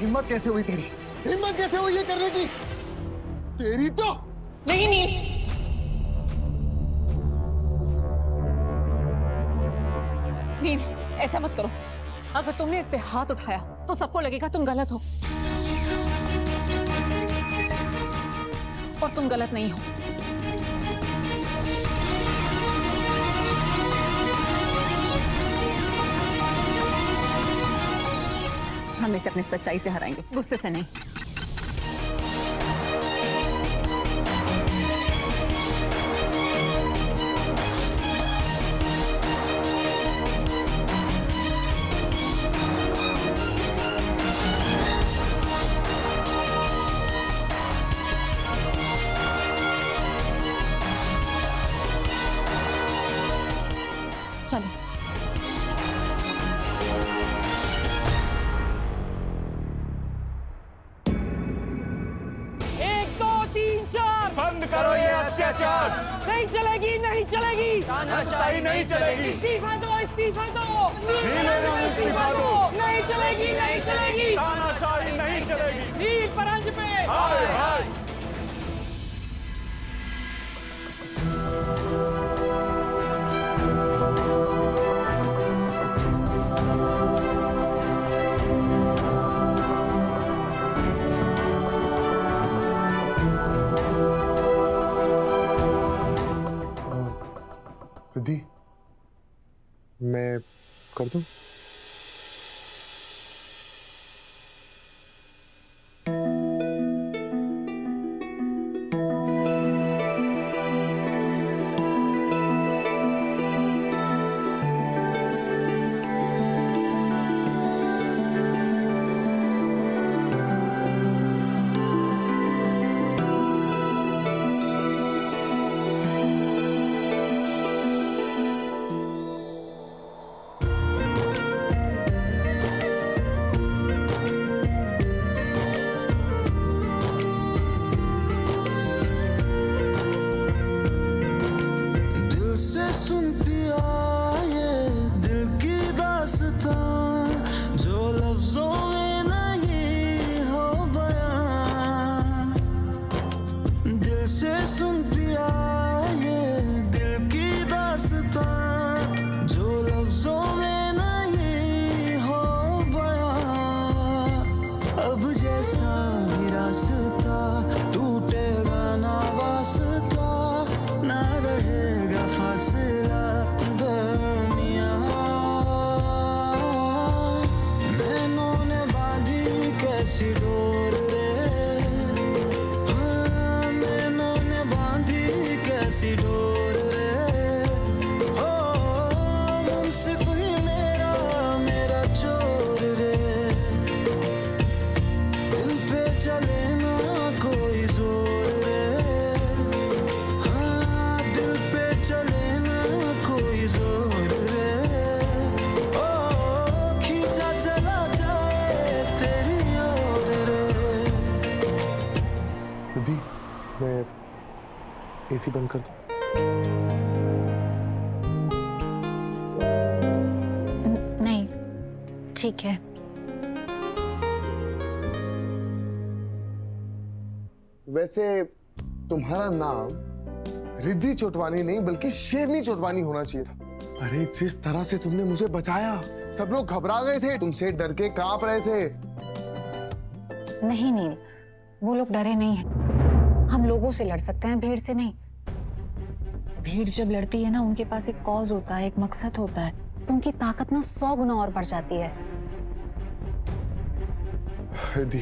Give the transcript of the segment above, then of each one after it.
हिम्मत कैसे हुई तेरी? हिम्मत कैसे हुई ये करने की? तेरी तो नहीं नील, नील ऐसा मत करो। अगर तुमने इस पे हाथ उठाया तो सबको लगेगा तुम गलत हो, और तुम गलत नहीं हो। हम इसे अपनी सच्चाई से हराएंगे, गुस्से से नहीं। चलो। बंद करो ये अत्याचार। नहीं चलेगी, नहीं चलेगी, तानाशाही नहीं चलेगी। इस्तीफा दो, इस्तीफा दो, इस्तीफा दो। नहीं चलेगी, नहीं चलेगी, तानाशाही नहीं चलेगी। नील परंज पे हाय हाय। रिद्धि, मैं कर दूं? मैं एसी बंद कर दूं? नहीं, ठीक है। वैसे तुम्हारा नाम रिद्धि चोटवानी नहीं बल्कि शेरनी चोटवानी होना चाहिए था। अरे जिस तरह से तुमने मुझे बचाया, सब लोग घबरा गए थे, तुमसे डर के कांप रहे थे। नहीं नील, वो लोग डरे नहीं हैं। हम लोगों से लड़ सकते हैं, भीड़ से नहीं। भीड़ जब लड़ती है ना, उनके पास एक कॉज होता है, एक मकसद होता है, तो उनकी ताकत ना 100 गुना और बढ़ जाती है। रिद्धि,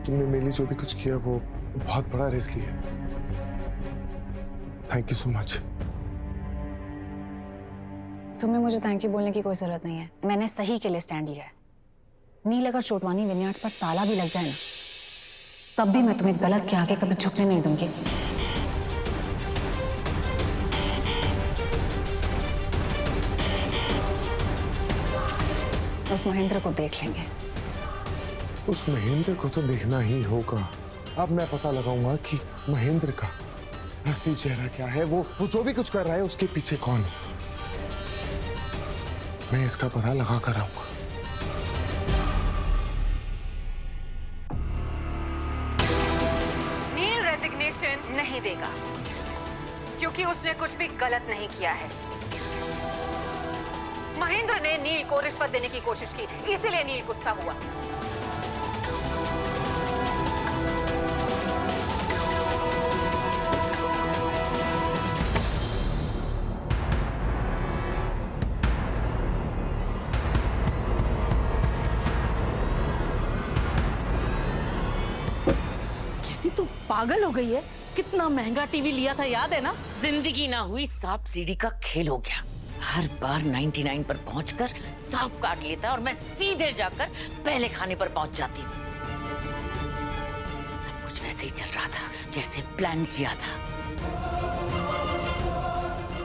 तुमने मेरे लिए जो भी कुछ किया वो बहुत बड़ा रिस्क लिया। Thank you so much. तुम्हें मुझे थैंक यू बोलने की कोई जरूरत नहीं है। मैंने सही के लिए स्टैंड लिया है। नील, अगर चोटवानी विनयार्ड्स पर ताला भी लग जाए ना, तब भी मैं तुम्हें गलत के आगे कभी झुकने नहीं दूंगी। उस महेंद्र को देख लेंगे। उस महेंद्र को तो देखना ही होगा। अब मैं पता लगाऊंगा कि महेंद्र का असली चेहरा क्या है, वो जो भी कुछ कर रहा है उसके पीछे कौन है। मैं इसका पता लगा कर आऊंगा। नहीं देगा, क्योंकि उसने कुछ भी गलत नहीं किया है। महेंद्र ने नील को रिश्वत देने की कोशिश की, इसीलिए नील गुस्सा हुआ। तू पागल हो गई है? कितना महंगा टीवी लिया था, याद है ना? जिंदगी ना हुई सांप सीढ़ी का खेल हो गया। हर बार 99 पर पहुंचकर सांप काट लेता और मैं सीधे जाकर पहले खाने पर पहुंच जाती हूँ। सब कुछ वैसे ही चल रहा था जैसे प्लान किया था।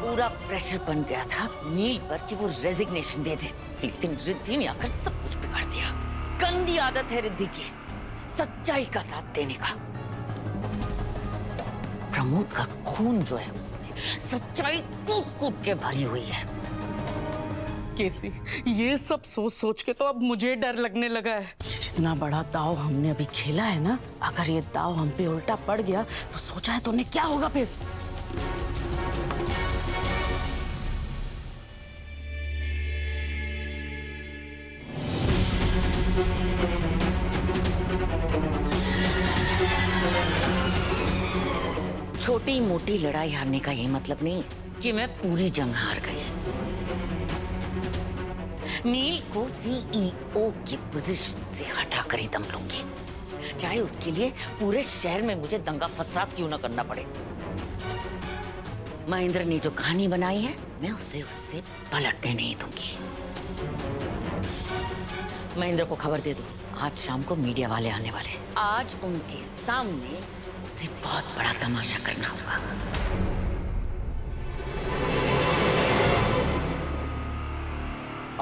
पूरा प्रेशर बन गया था नील पर कि वो रेजिग्नेशन दे दे, लेकिन रिद्धि ने आकर सब कुछ बिगाड़ दिया। गंदी आदत है रिद्धि की, सच्चाई का साथ देने का। प्रमोद का खून जो है उसमें सच्चाई कूट कूट के भरी हुई है। केसी, ये सब सोच सोच के तो अब मुझे डर लगने लगा है। जितना बड़ा दाव हमने अभी खेला है ना, अगर ये दाव हम पे उल्टा पड़ गया तो सोचा है तूने क्या होगा फिर? छोटी मोटी लड़ाई हारने का ये मतलब नहीं कि मैं पूरी जंग हार गई। नील को सीईओ की पोजीशन से हटाकर ही दम लूंगी, चाहे उसके लिए पूरे शहर में मुझे दंगा फसाद क्यों ना करना पड़े। महेंद्र ने जो कहानी बनाई है, मैं उसे उससे पलटने नहीं दूंगी। महेंद्र को खबर दे दो, आज शाम को मीडिया वाले आने वाले। आज उनके सामने उसे बहुत बड़ा तमाशा करना होगा।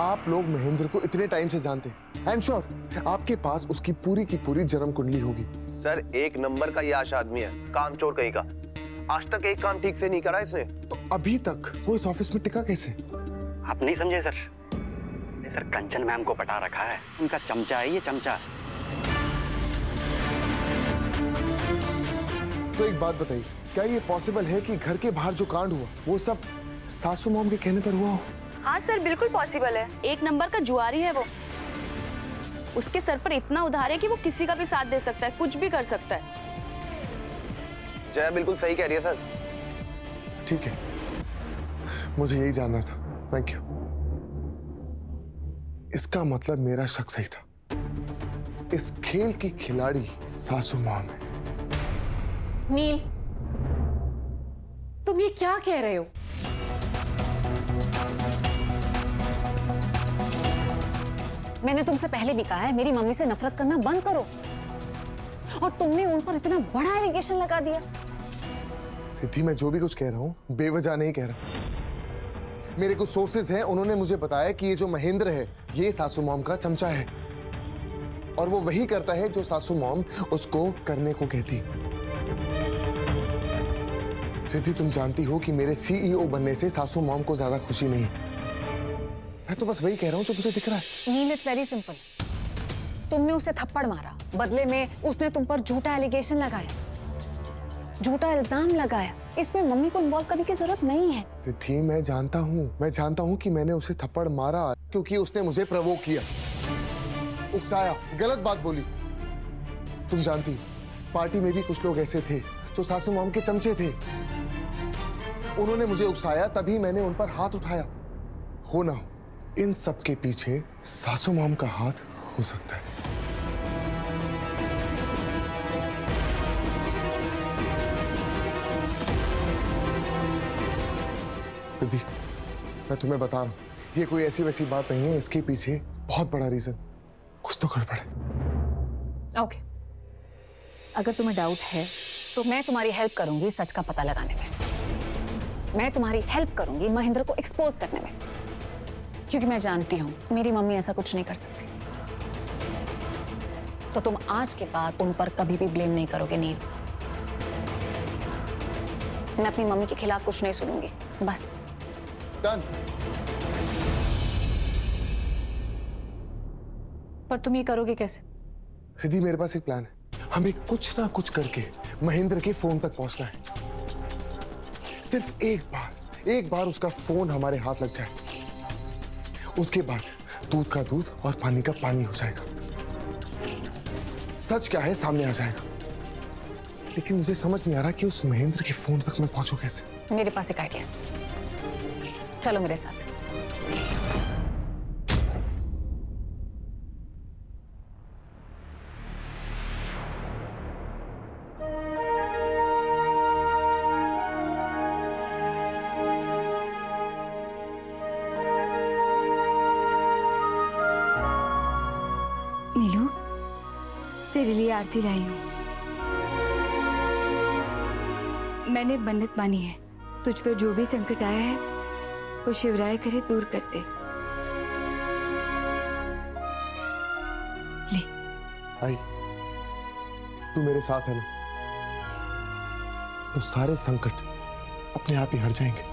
आप लोग महेंद्र को इतने टाइम से जानते हैं, आई एम श्योर आपके पास उसकी पूरी की पूरी जन्म कुंडली होगी। सर, एक नंबर का ये आश आदमी है, कामचोर कहीं का। आज तक एक काम ठीक से नहीं करा इसने। तो अभी तक वो इस ऑफिस में टिका कैसे? आप नहीं समझे सर? नहीं सर, कंचन मैम को पटा रखा है, उनका चमचा है ये, चमचा। तो एक बात बताइए, क्या ये पॉसिबल है कि घर के बाहर जो कांड हुआ वो सब सासू मॉम के कहने पर हुआ हो? हाँ सर, बिल्कुल पॉसिबल है। एक नंबर का जुआरी है वो। उसके सर पर इतना उधार है कि वो किसी का भी साथ दे सकता है, कुछ भी कर सकता है। जय बिल्कुल सही कह रही है सर। ठीक है, मुझे यही जानना था। Thank you. इसका मतलब मेरा शक सही था, इस खेल की खिलाड़ी सासू मॉम है। नील, तुम ये क्या कह रहे हो? मैंने तुमसे पहले भी कहा है, मेरी मम्मी से नफरत करना बंद करो, और तुमने उन पर इतना बड़ा एलिगेशन लगा दिया। रिद्धि, मैं जो भी कुछ कह रहा हूँ बेवजह नहीं कह रहा। मेरे कुछ सोर्सेज हैं, उन्होंने मुझे बताया कि ये जो महेंद्र है ये सासू मॉम का चमचा है, और वो वही करता है जो सासू मॉम उसको करने को कहती। रिद्धि, तुम जानती हो कि मेरे सीईओ बनने से सासू मॉम को ज्यादा खुशी नहीं। मैं तो बस वही कह रहा हूँ जो मुझे दिख रहा है। नील, इट्स वेरी सिंपल। तुमने उसे थप्पड़ मारा, बदले में उसने तुम पर झूठा एलिगेशन लगाया, झूठा इल्जाम लगाया। इसमें मम्मी को इन्वॉल्व करने की जरूरत नहीं है। रिद्धि, मैं जानता हूँ कि मैंने उसे थप्पड़ मारा क्योंकि उसने मुझे प्रवोक किया, उकसाया, गलत बात बोली। तुम जानती, पार्टी में भी कुछ लोग ऐसे थे जो सासू मॉम के चमचे थे। उन्होंने मुझे उकसाया, तभी मैंने उन पर हाथ उठाया। हो ना हो, इन सब के पीछे सासू मॉम का हाथ हो सकता है। रिद्धि, मैं तुम्हें बता रहा हूं, ये कोई ऐसी वैसी बात नहीं है। इसके पीछे बहुत बड़ा रीजन, कुछ तो गड़बड़ है। ओके, अगर तुम्हें डाउट है तो मैं तुम्हारी हेल्प करूंगी सच का पता लगाने में। मैं तुम्हारी हेल्प करूंगी महेंद्र को एक्सपोज करने में, क्योंकि मैं जानती हूं मेरी मम्मी ऐसा कुछ नहीं कर सकती। तो तुम आज के बाद उन पर कभी भी ब्लेम नहीं करोगे नील। मैं अपनी मम्मी के खिलाफ कुछ नहीं सुनूंगी, बस। डन। पर तुम ये करोगे कैसे? रिद्धि, मेरे पास एक प्लान है। हमें कुछ ना कुछ करके महेंद्र के फोन तक पहुंचना है। सिर्फ एक बार उसका फोन हमारे हाथ लग जाए, उसके बाद दूध का दूध और पानी का पानी हो जाएगा। सच क्या है सामने आ जाएगा। लेकिन मुझे समझ नहीं आ रहा कि उस महेंद्र के फोन तक मैं पहुंचूं कैसे। मेरे पास एक आइडिया, चलो मेरे साथ। नीलू, तेरे लिए आरती लाई हूँ। मैंने मन्नत मानी है, तुझ पर जो भी संकट आया है वो शिवराय करे दूर कर दे। ले। आई, तू मेरे साथ है ना, तो सारे संकट अपने आप ही हट जाएंगे।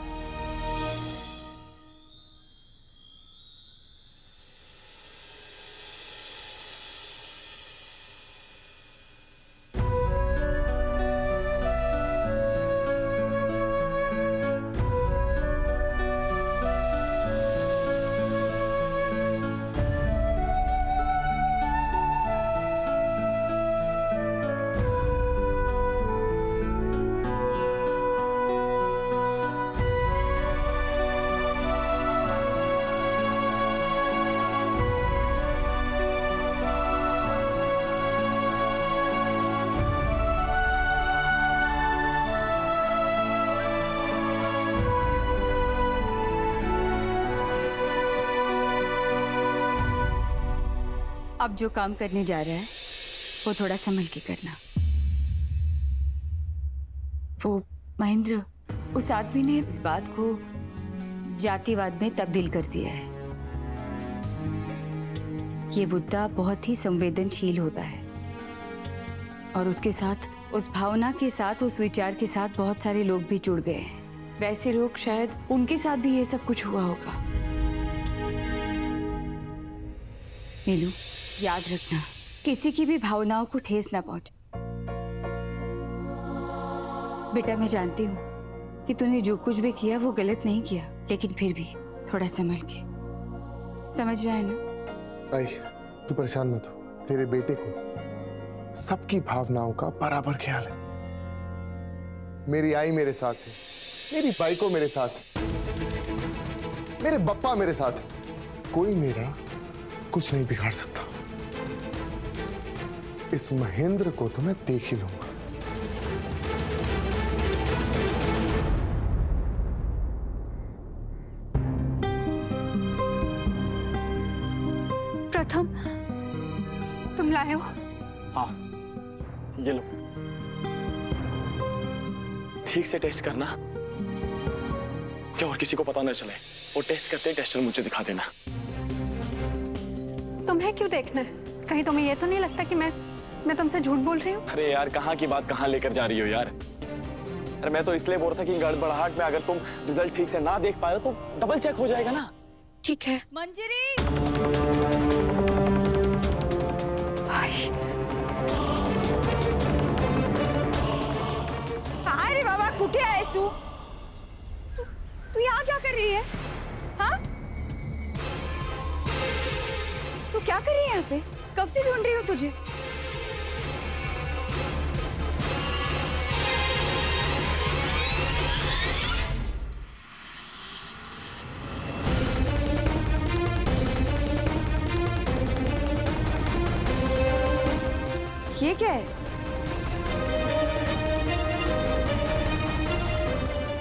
अब जो काम करने जा रहा है वो थोड़ा संभल के करना। वो महेंद्र, उस आदमी ने इस बात को जातिवाद में तब्दील कर दिया है। ये बुद्धा बहुत ही संवेदनशील होता है और उसके साथ, उस भावना के साथ, उस विचार के साथ बहुत सारे लोग भी जुड़ गए हैं। वैसे लोग शायद उनके साथ भी ये सब कुछ हुआ होगा। नीलू, याद रखना, किसी की भी भावनाओं को ठेस ना पहुंचे। बेटा, मैं जानती हूँ कि तूने जो कुछ भी किया वो गलत नहीं किया, लेकिन फिर भी थोड़ा संभल के। समझ रहा है ना? आई, तू परेशान मत हो। तेरे बेटे को सबकी भावनाओं का बराबर ख्याल है। मेरी आई मेरे साथ है, मेरी बाइको मेरे साथ है, मेरे बप्पा मेरे साथ है। कोई मेरा कुछ नहीं बिगाड़ सकता। इस महेंद्र को तो मैं देख ही लूंगा। प्रथम, तुम लाए हो? हाँ, ये लो। ठीक से टेस्ट करना, क्या और किसी को पता न चले। वो टेस्ट करते ही टेस्टर मुझे दिखा देना। तुम्हें क्यों देखना है? कहीं तुम्हें ये तो नहीं लगता कि मैं तुमसे झूठ बोल रही हूँ? अरे यार, कहाँ की बात कहाँ लेकर जा रही हो यार। अरे मैं तो इसलिए बोल रहा था कि गड़बड़ाहट में अगर तुम रिजल्ट ठीक से ना देख पाए तो डबल चेक हो जाएगा ना। ठीक है। मंजरी, अरे बाबा, कुठे आहेस तू? तू यहाँ क्या कर रही है? हाँ, तू क्या कर रही है यहाँ पे? कब से ढूंढ रही हो तुझे। ये क्या है?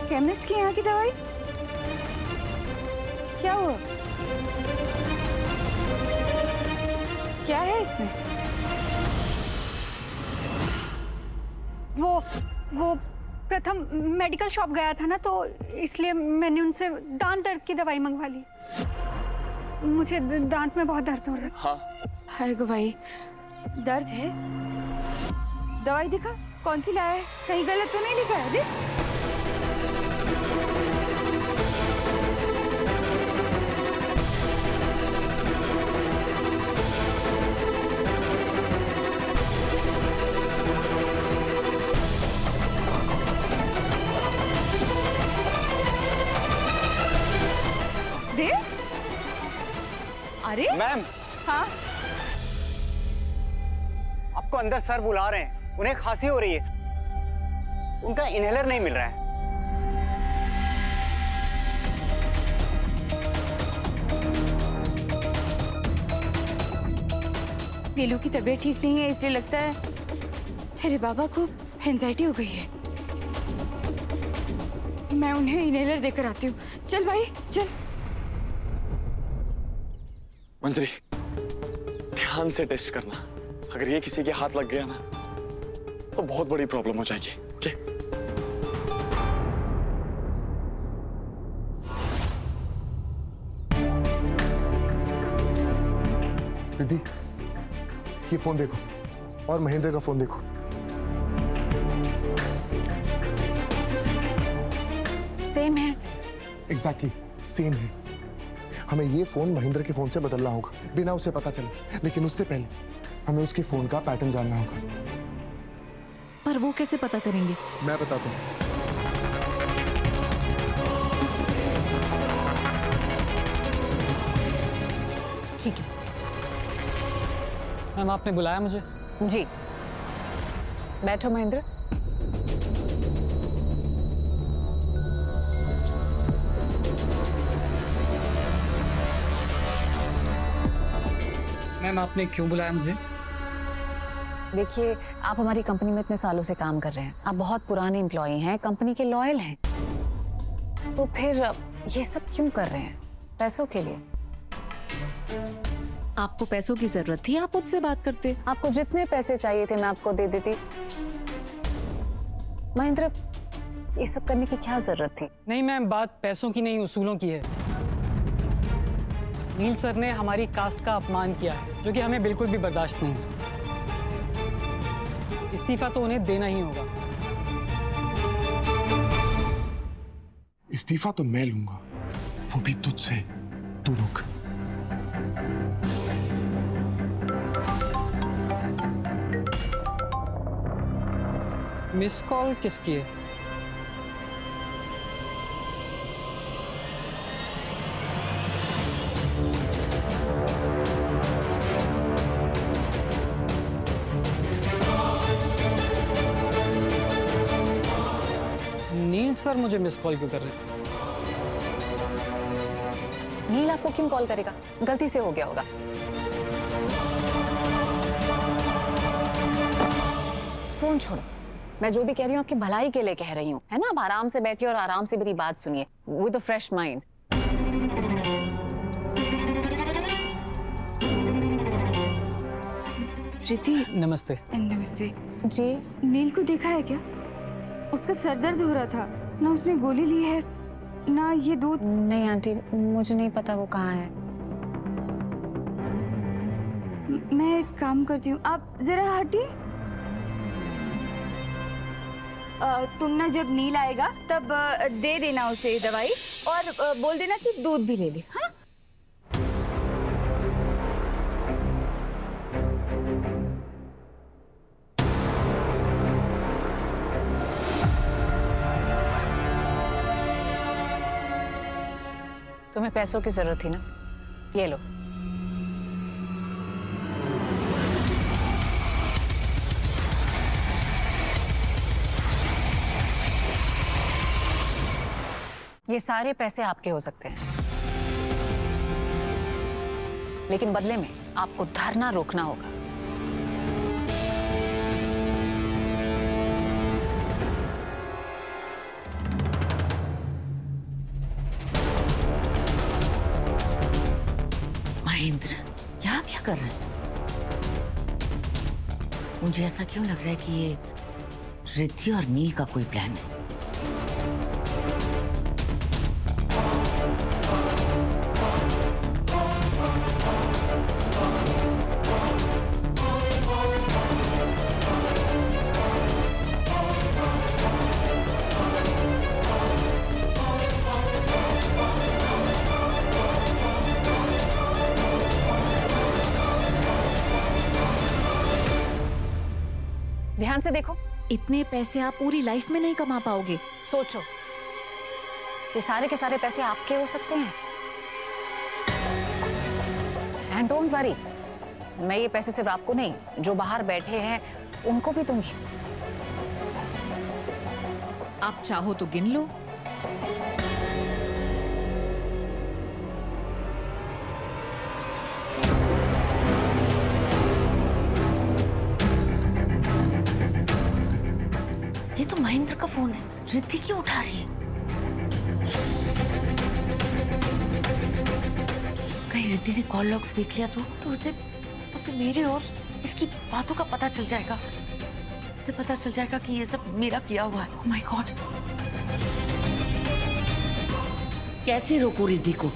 केमिस्ट की यहाँ की दवाई? क्या हुआ? क्या है इसमें? वो प्रथम मेडिकल शॉप गया था ना, तो इसलिए मैंने उनसे दांत दर्द की दवाई मंगवा ली। मुझे दांत में बहुत दर्द हो रहा है। हाँ। हाय गो भाई, दर्द है? दवाई दिखा, कौन सी लाया है? कहीं गलत तो नहीं लिखा है? देख। अरे मैम, हाँ, आपको अंदर सर बुला रहे हैं, उन्हें खांसी हो रही है, उनका इनहेलर नहीं मिल रहा है। नीलू की तबीयत ठीक नहीं है, इसलिए लगता है तेरे बाबा को एंजाइटी हो गई है। मैं उन्हें इनहेलर देकर आती हूँ। चल भाई चल। मंजरी, ध्यान से टेस्ट करना। अगर ये किसी के हाथ लग गया ना तो बहुत बड़ी प्रॉब्लम हो जाएगी। ओके? रिद्धि, ये फोन देखो और महेंद्र का फोन देखो। सेम है। एग्जैक्टली सेम है। हमें ये फोन महेंद्र के फोन से बदलना होगा बिना उसे पता चले, लेकिन उससे पहले हमें उसके फोन का पैटर्न जानना होगा। पर वो कैसे पता करेंगे? मैं बताता हूँ। ठीक है। मैम आपने बुलाया मुझे? जी, बैठो महेंद्र। मैम आपने क्यों बुलाया मुझे? देखिए, आप हमारी कंपनी में इतने सालों से काम कर रहे हैं, आप बहुत पुराने एम्प्लॉय हैं, कंपनी के लॉयल हैं, तो फिर ये सब क्यों कर रहे हैं? पैसों के लिए। आपको पैसों की जरूरत थी, आप मुझसे बात करते। आपको जितने पैसे चाहिए थे मैं आपको दे देती। महेंद्र, ये सब करने की क्या जरूरत थी? नहीं मैम, बात पैसों की नहीं, उसूलों की है। नील सर ने हमारी कास्ट का अपमान किया है, जो कि हमें बिल्कुल भी बर्दाश्त नहीं। इस्तीफा तो उन्हें देना ही होगा। इस्तीफा तो मैं लूंगा, वो भी तुझसे। तू रुक। मिस कॉल किसकी है? नील सर मुझे मिस कॉल क्यों कर रहे हैं? नील आपको क्यों कॉल करेगा? गलती से हो गया होगा। फोन छोड़ो। मैं जो भी कह रही हूँ आपकी भलाई के लिए कह रही हूँ, है ना? आप आराम से बैठिए और आराम से मेरी बात सुनिए with a fresh mind. Riddhi, नमस्ते। नमस्ते जी, नील को देखा है क्या? उसका सर दर्द हो रहा था ना, उसने गोली ली है ना ये दूध। नहीं आंटी, मुझे नहीं पता वो कहाँ है। मैं एक काम करती हूँ, आप जरा हटिए। तुम ना जब नील आएगा तब दे देना उसे दवाई और बोल देना कि दूध भी ले ले। हाँ, तुम्हें पैसों की जरूरत थी ना, ये लो। ये सारे पैसे आपके हो सकते हैं, लेकिन बदले में आपको धरना रोकना होगा। महेंद्र, यहाँ क्या कर रहे हैं? मुझे ऐसा क्यों लग रहा है कि ये रिद्धि और नील का कोई प्लान है। ध्यान से देखो, इतने पैसे आप पूरी लाइफ में नहीं कमा पाओगे। सोचो, ये सारे के सारे पैसे आपके हो सकते हैं, एंड डोंट वरी, मैं ये पैसे सिर्फ आपको नहीं, जो बाहर बैठे हैं उनको भी दूंगी। आप चाहो तो गिन लो। ये तो महेंद्र का फोन है, रिद्धि क्यों उठा रही है? कहीं रिद्धि ने कॉल लॉग्स देख लिया तो उसे मेरे और इसकी बातों का पता चल जाएगा। उसे पता चल जाएगा कि ये सब मेरा किया हुआ है। ओह माय गॉड, कैसे रोकूं रिद्धि को?